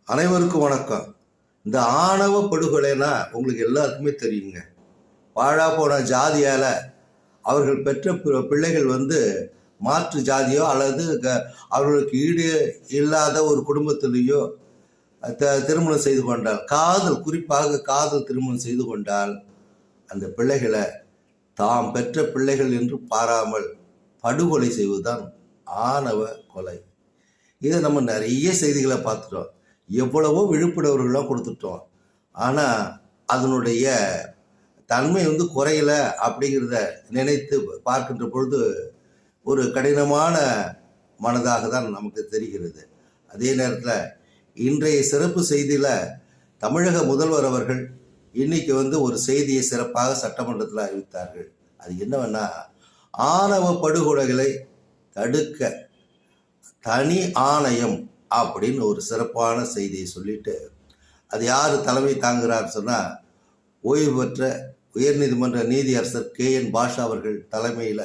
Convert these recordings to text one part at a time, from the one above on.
அனைவருக்கும் வணக்கம். இந்த ஆணவ படுகொலைனா உங்களுக்கு எல்லாருக்குமே தெரியுங்க. வாழா போன ஜாதியால் அவர்கள் பெற்ற பிள்ளைகள் மாற்று ஜாதியோ அல்லது அவர்களுக்கு ஈடு இல்லாத ஒரு குடும்பத்திலேயோ திருமணம் செய்து கொண்டால், குறிப்பாக காதல் திருமணம் செய்து கொண்டால், அந்த பிள்ளைகளை தாம் பெற்ற பிள்ளைகள் என்று பாராமல் படுகொலை செய்வதுதான் ஆணவ கொலை. இதை நம்ம நிறைய செய்திகளை பார்த்துட்டோம். எவ்வளவோ விழிப்புணர்வுகள்லாம் கொடுத்துட்டோம். ஆனால் அதனுடைய தன்மை குறையல அப்படிங்கிறத நினைத்து பார்க்கின்ற பொழுது ஒரு கடினமான மனதாக தான் நமக்கு தெரிகிறது. அதே நேரத்தில் இன்றைய சிறப்பு செய்தியில் தமிழக முதல்வர் அவர்கள் இன்னைக்கு ஒரு செய்தியை சிறப்பாக சட்டமன்றத்தில் அறிவித்தார்கள். அது என்னவென்னா, ஆணவ படுகொலைகளை தடுக்க தனி ஆணையம் அப்படின்னு ஒரு சிறப்பான செய்தியை சொல்லிட்டு, அது யார் தலைமை தாங்குகிறார் சொன்னால், ஓய்வு பெற்ற உயர்நீதிமன்ற நீதியரசர் KN பாஷா அவர்கள் தலைமையில்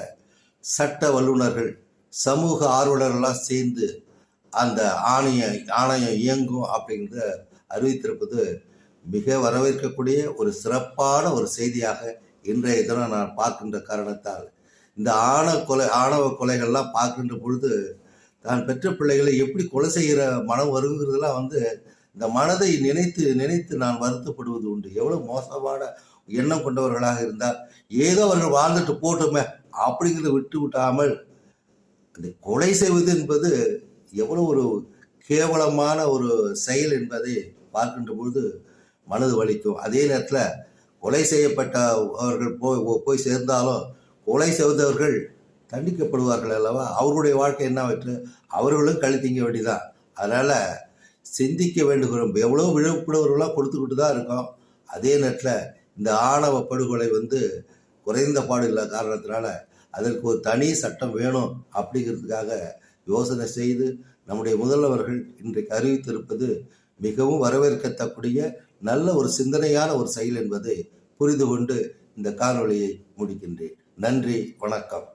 சட்ட வல்லுநர்கள், சமூக ஆர்வலர்கள்லாம் சேர்ந்து அந்த ஆணையம் இயங்கும் அப்படிங்கிறத அறிவித்திருப்பது மிக வரவேற்கக்கூடிய ஒரு சிறப்பான ஒரு செய்தியாக இன்றைய தினம் நான் பார்க்கின்ற காரணத்தால், இந்த ஆணவ கொலைகள்லாம் பார்க்கின்ற பொழுது தான் பெற்ற பிள்ளைகளை எப்படி கொலை செய்கிற மனம் வருங்கிறதுலாம் இந்த மனதை நினைத்து நினைத்து நான் வருத்தப்படுவது உண்டு. எவ்வளோ மோசமான எண்ணம் கொண்டவர்களாக இருந்தால், ஏதோ அவர்கள் வாழ்ந்துட்டு போட்டுமே அப்படிங்கிறத விட்டு விட்டாமல் அந்த கொலை செய்வது என்பது எவ்வளோ ஒரு கேவலமான ஒரு செயல் என்பதை பார்க்கின்ற பொழுது மனது வலிக்கும். அதே நேரத்தில் கொலை செய்யப்பட்டவர்கள் போய் சேர்ந்தாலும் கொலை செய்தவர்கள் தண்டிக்கப்படுவார்கள் அல்லவா? அவர்களுடைய வாழ்க்கை என்ன ஆயிற்று? அவர்களும் கழித்திங்க வேண்டிதான். அதனால் சிந்திக்க வேண்டுகிறோம். எவ்வளோ விழிப்புணர்வுகளாக கொடுத்துக்கிட்டு தான் இருக்கோம். அதே நேரத்தில் இந்த ஆணவ படுகொலை குறைந்த பாடு இல்லை காரணத்தினால அதற்கு ஒரு தனி சட்டம் வேணும் அப்படிங்கிறதுக்காக யோசனை செய்து நம்முடைய முதல்வர்கள் இன்றைக்கு அறிவித்திருப்பது மிகவும் வரவேற்கத்தக்கூடிய நல்ல ஒரு சிந்தனையான ஒரு செயல் என்பதை புரிந்து கொண்டு இந்த காணொளியை முடிக்கின்றேன். நன்றி, வணக்கம்.